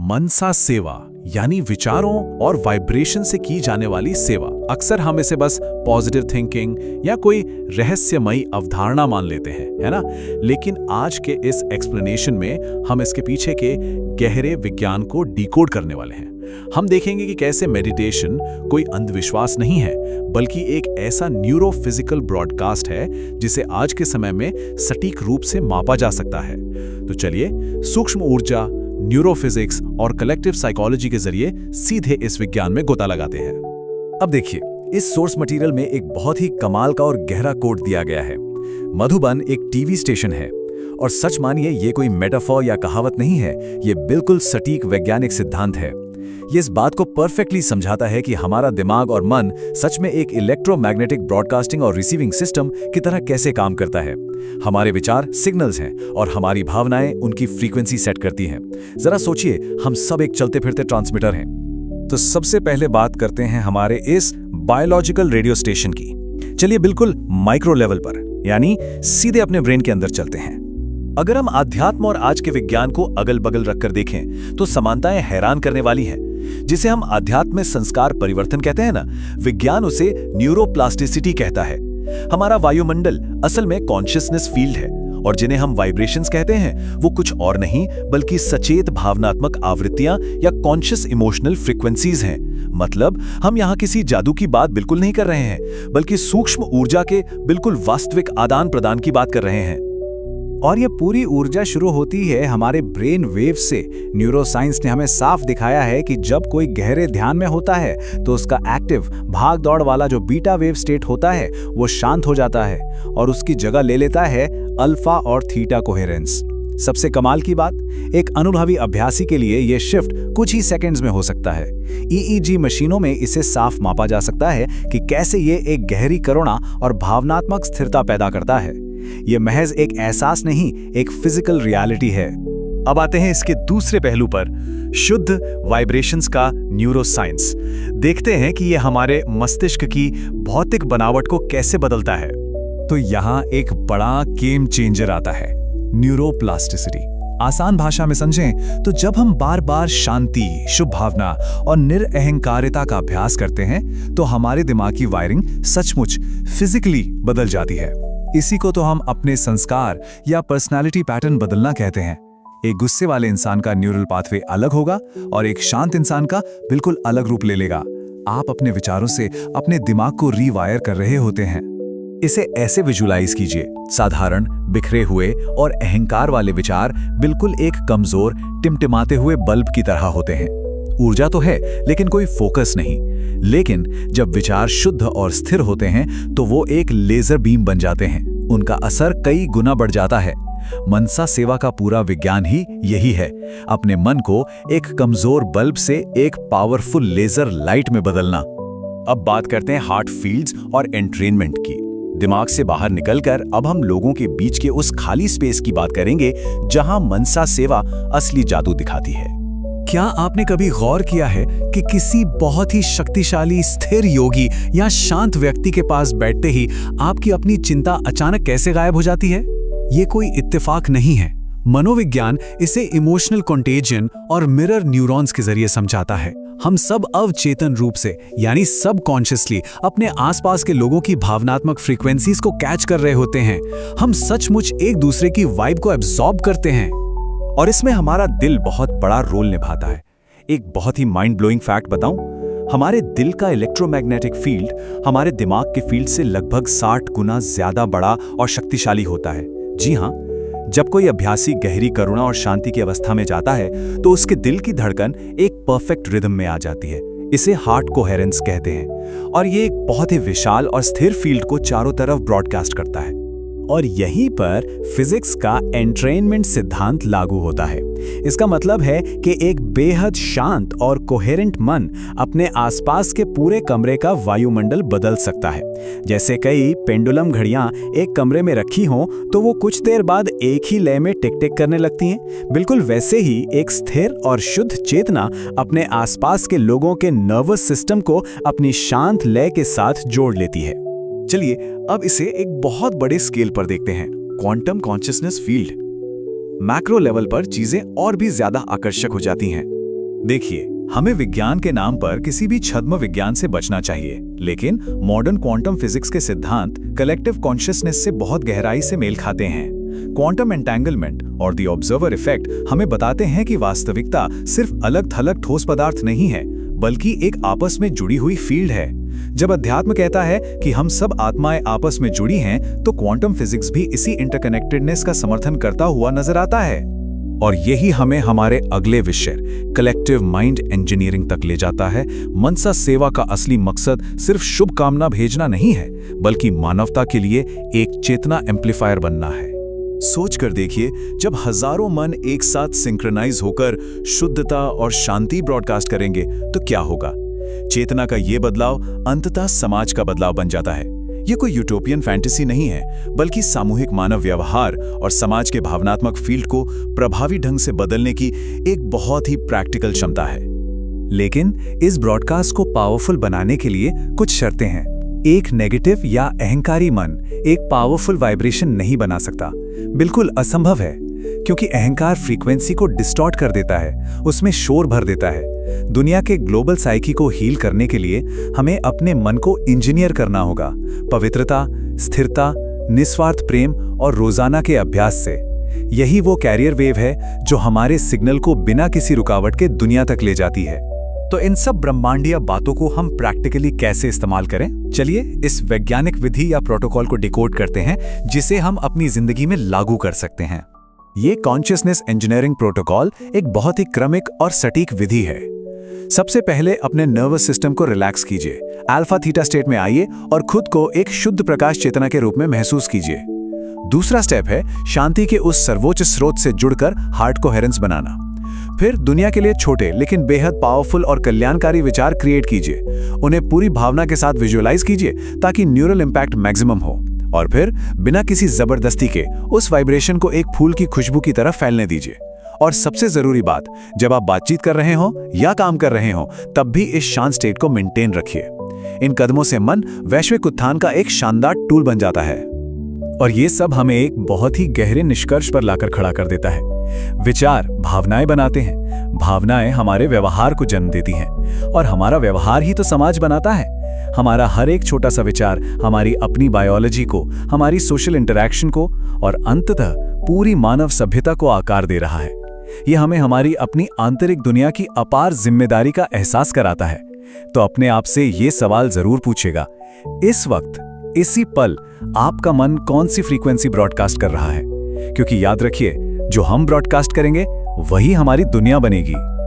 मनसा सेवा यानी विचारों और वाइब्रेशन से की जाने वाली सेवा। अक्सर हम इसे बस पॉजिटिव थिंकिंग या कोई रहस्यमयी अवधारणा मान लेते हैं, है ना? लेकिन आज के इस एक्सप्लेनेशन में हम इसके पीछे के गहरे विज्ञान को डिकोड करने वाले हैं। हम देखेंगे कि कैसे मेडिटेशन कोई अंधविश्वास नहीं है, बल्कि एक ऐसा न्यूरोफिजिकल ब्रॉडकास्ट है जिसे आज के समय में सटीक रूप से मापा जा सकता है। तो चलिए सूक्ष्म ऊर्जा, न्यूरोफिजिक्स और कलेक्टिव साइकोलॉजी के जरिए सीधे इस विज्ञान में गोता लगाते हैं। अब देखिए, इस सोर्स मटेरियल में एक बहुत ही कमाल का और गहरा कोड दिया गया है। मधुबन एक टीवी स्टेशन है और सच मानिए ये कोई मेटाफोर या कहावत नहीं है, ये बिल्कुल सटीक वैज्ञानिक सिद्धांत है। ये इस बात को परफेक्टली समझाता है कि हमारा दिमाग और मन सच में एक इलेक्ट्रोमैग्नेटिक ब्रॉडकास्टिंग और रिसीविंग सिस्टम की तरह कैसे काम करता है। हमारे विचार सिग्नल्स हैं और हमारी भावनाएं उनकी फ्रीक्वेंसी सेट करती हैं। जरा सोचिए, हम सब एक चलते फिरते ट्रांसमीटर हैं। तो सबसे पहले बात करते हैं हमारे इस बायोलॉजिकल रेडियो स्टेशन की। चलिए बिल्कुल माइक्रो लेवल पर, यानी सीधे अपने ब्रेन के अंदर चलते हैं। अगर हम आध्यात्म और आज के विज्ञान को अगल बगल रखकर देखें तो समानताएं हैरान करने वाली हैं। जिसे हम आध्यात्म में संस्कार परिवर्तन कहते हैं ना, विज्ञान उसे न्यूरोप्लास्टिसिटी कहता है। हमारा वायुमंडल असल में कॉन्शियसनेस फील्ड है और जिन्हें हम वाइब्रेशंस कहते हैं वो कुछ और नहीं बल्कि सचेत भावनात्मक आवृत्तियां या कॉन्शियस इमोशनल फ्रीक्वेंसीज हैं। मतलब हम यहाँ किसी जादू की बात बिल्कुल नहीं कर रहे हैं, बल्कि सूक्ष्म ऊर्जा के बिल्कुल वास्तविक आदान प्रदान की बात कर रहे हैं। और ये पूरी ऊर्जा शुरू होती है हमारे ब्रेन वेव से। न्यूरोसाइंस ने हमें साफ दिखाया है कि जब कोई गहरे ध्यान में होता है तो उसका एक्टिव भाग दौड़ वाला जो बीटा वेव स्टेट होता है वो शांत हो जाता है और उसकी जगह ले लेता है अल्फा और थीटा कोहेरेंस। सबसे कमाल की बात, एक अनुभवी अभ्यासी के लिए ये शिफ्ट कुछ ही सेकंड्स में हो सकता है। ईईजी मशीनों में इसे साफ मापा जा सकता है कि कैसे ये एक गहरी करुणा और भावनात्मक स्थिरता पैदा करता है। ये महज एक एहसास नहीं, एक फिजिकल रियलिटी है। अब आते हैं इसके दूसरे पहलू पर, शुद्ध वाइब्रेशंस का न्यूरोसाइंस। देखते हैं कि ये हमारे मस्तिष्क की भौतिक बनावट को कैसे बदलता है। तो यहाँ एक बड़ा गेम चेंजर आता है, न्यूरोप्लास्टिसिटी। आसान भाषा में समझें तो जब हम बार बार शांति, शुभ भावना और निरअहंकारिता का अभ्यास करते हैं तो हमारे दिमाग की वायरिंग सचमुच फिजिकली बदल जाती है। इसी को तो हम अपने संस्कार या पर्सनालिटी पैटर्न बदलना कहते हैं। एक गुस्से वाले इंसान का न्यूरल पाथवे अलग होगा और एक शांत इंसान का बिल्कुल अलग रूप ले लेगा। आप अपने विचारों से अपने दिमाग को रीवायर कर रहे होते हैं। इसे ऐसे विजुलाइज कीजिए, साधारण, बिखरे हुए और अहंकार वाले विचार बिल्कुल एक कमजोर, टिमटिमाते हुए बल्ब की तरह होते हैं। ऊर्जा तो है लेकिन कोई फोकस नहीं। लेकिन जब विचार शुद्ध और स्थिर होते हैं तो वो एक लेजर बीम बन जाते हैं। उनका असर कई गुना बढ़ जाता है। मनसा सेवा का पूरा विज्ञान ही यही है, अपने मन को एक कमजोर बल्ब से एक पावरफुल लेजर लाइट में बदलना। अब बात करते हैं हार्ट फील्ड्स और एंट्रेनमेंट की। दिमाग से बाहर निकलकर अब हम लोगों के बीच के उस खाली स्पेस की बात करेंगे जहां मनसा सेवा असली जादू दिखाती है। क्या आपने कभी गौर किया है कि किसी बहुत ही शक्तिशाली, स्थिर योगी या शांत व्यक्ति के पास बैठते ही आपकी अपनी चिंता अचानक कैसे गायब हो जाती है? ये कोई इत्तेफाक नहीं है। मनोविज्ञान इसे इमोशनल कंटेजियन और मिरर न्यूरॉन्स के जरिए समझाता है। हम सब अवचेतन रूप से, यानी सबकॉन्शियसली, अपने आसपास के लोगों की भावनात्मक फ्रीक्वेंसीज को कैच कर रहे होते हैं। हम सचमुच एक दूसरे की वाइब को एब्जॉर्ब करते हैं और इसमें हमारा दिल बहुत बड़ा रोल निभाता है। एक बहुत ही माइंड ब्लोइंग फैक्ट बताऊं, हमारे दिल का इलेक्ट्रोमैग्नेटिक फील्ड हमारे दिमाग के फील्ड से लगभग 60 गुना ज्यादा बड़ा और शक्तिशाली होता है। जी हाँ, जब कोई अभ्यासी गहरी करुणा और शांति की अवस्था में जाता है तो उसके दिल की धड़कन एक परफेक्ट रिदम में आ जाती है। इसे हार्ट कोहेरेंस कहते हैं और ये एक बहुत ही विशाल और स्थिर फील्ड को चारों तरफ ब्रॉडकास्ट करता है। और यहीं पर फिजिक्स का एंट्रेनमेंट सिद्धांत लागू होता है। इसका मतलब है कि एक बेहद शांत और कोहेरेंट मन अपने आसपास के पूरे कमरे का वायुमंडल बदल सकता है। जैसे कई पेंडुलम घड़ियां एक कमरे में रखी हों तो वो कुछ देर बाद एक ही लय में टिक टिक करने लगती हैं। बिल्कुल वैसे ही एक स्थिर और शुद्ध चेतना अपने आसपास के लोगों के नर्वस सिस्टम को अपनी शांत लय के साथ जोड़ लेती है। चलिए अब इसे एक बहुत बड़े स्केल पर देखते हैं, quantum consciousness field. Macro level पर चीजें और भी ज्यादा आकर्षक हो जाती हैं। देखिए, हमें विज्ञान के नाम पर किसी भी छद्म विज्ञान से बचना चाहिए, लेकिन मॉडर्न क्वांटम फिजिक्स के सिद्धांत कलेक्टिव कॉन्शियसनेस से बहुत गहराई से मेल खाते हैं। क्वांटम एंटेंगलमेंट और द ऑब्जर्वर इफेक्ट हमें बताते हैं कि वास्तविकता सिर्फ अलग-थलग ठोस पदार्थ नहीं है, बल्कि एक आपस में जुड़ी हुई फील्ड है। जब अध्यात्म कहता है कि हम सब आत्माएं आपस में जुड़ी हैं, तो क्वांटम फिजिक्स भी इसी इंटरकनेक्टेडनेस का समर्थन करता हुआ नजर आता है। और यही हमें हमारे अगले विषय कलेक्टिव माइंड इंजीनियरिंग तक ले जाता है। मनसा सेवा का असली मकसद सिर्फ शुभकामना भेजना नहीं है, बल्कि मानवता के लिए एक चेतना एम्पलीफायर बनना है। सोच कर देखिए, जब हजारों मन एक साथ सिंक्रोनाइज होकर शुद्धता और शांति ब्रॉडकास्ट करेंगे तो क्या होगा? चेतना का ये बदलाव अंततः समाज का बदलाव बन जाता है। ये कोई यूटोपियन फैंटेसी नहीं है, बल्कि सामूहिक मानव व्यवहार और समाज के भावनात्मक फील्ड को प्रभावी ढंग से बदलने की एक बहुत ही प्रैक्टिकल क्षमता है। लेकिन इस ब्रॉडकास्ट को पावरफुल बनाने के लिए कुछ शर्तें हैं। एक नेगेटिव या अहंकारी मन एक पावरफुल वाइब्रेशन नहीं बना सकता। बिल्कुल असंभव है, क्योंकि अहंकार फ्रीक्वेंसी को डिस्टॉर्ट कर देता है, उसमें शोर भर देता है। दुनिया के ग्लोबल साइकी को हील करने के लिए हमें अपने मन को इंजीनियर करना होगा, पवित्रता, स्थिरता, निस्वार्थ प्रेम और रोजाना के अभ्यास से। यही वो कैरियर वेव है जो हमारे सिग्नल को बिना किसी रुकावट के दुनिया तक ले जाती है। तो इन सब ब्रह्मांडीय बातों को हम प्रैक्टिकली कैसे इस्तेमाल करें? चलिए इस वैज्ञानिक विधि या प्रोटोकॉल को डिकोड करते हैं, जिसे हम अपनी जिंदगी में लागू कर सकते हैं। ये कॉन्शियसनेस इंजीनियरिंग प्रोटोकॉल एक बहुत ही क्रमिक और सटीक विधि है। सबसे पहले अपने नर्वस सिस्टम को रिलैक्स कीजिए, अल्फा थीटा स्टेट में आइए और खुद को एक शुद्ध प्रकाश चेतना के रूप में महसूस कीजिए। दूसरा स्टेप है शांति के उस सर्वोच्च स्रोत से जुड़कर हार्ट कोहेरेंस बनाना। फिर दुनिया के लिए छोटे लेकिन बेहद पावरफुल और कल्याणकारी विचार क्रिएट कीजिए। उन्हें पूरी भावना के साथ विजुअलाइज कीजिए ताकि न्यूरल इंपैक्ट मैक्सिमम हो। और फिर बिना किसी जबरदस्ती के उस वाइब्रेशन को एक फूल की खुशबू की तरह फैलने दीजिए। और सबसे जरूरी बात, जब आप बातचीत कर रहे हो या काम कर रहे हो, तब भी इस शांत स्टेट को मेंटेन रखिए। इन कदमों से मन वैश्विक उत्थान का एक शानदार टूल बन जाता है। और ये सब हमें एक बहुत ही गहरे निष्कर्ष पर लाकर खड़ा कर देता है। विचार भावनाएं बनाते हैं, भावनाएं हमारे व्यवहार को जन्म देती हैं, और हमारा व्यवहार ही तो समाज बनाता है। हमारा हर एक छोटा सा विचार हमारी अपनी बायोलॉजी को, हमारी सोशल इंटरैक्शन को और अंततः पूरी मानव सभ्यता को आकार दे रहा है। यह हमें हमारी अपनी आंतरिक दुनिया की अपार जिम्मेदारी का एहसास कराता है। तो अपने आप से ये सवाल जरूर पूछेगा, इस वक्त इसी पल आपका मन कौन सी फ्रीक्वेंसी ब्रॉडकास्ट कर रहा है? क्योंकि याद रखिए, जो हम ब्रॉडकास्ट करेंगे वही हमारी दुनिया बनेगी।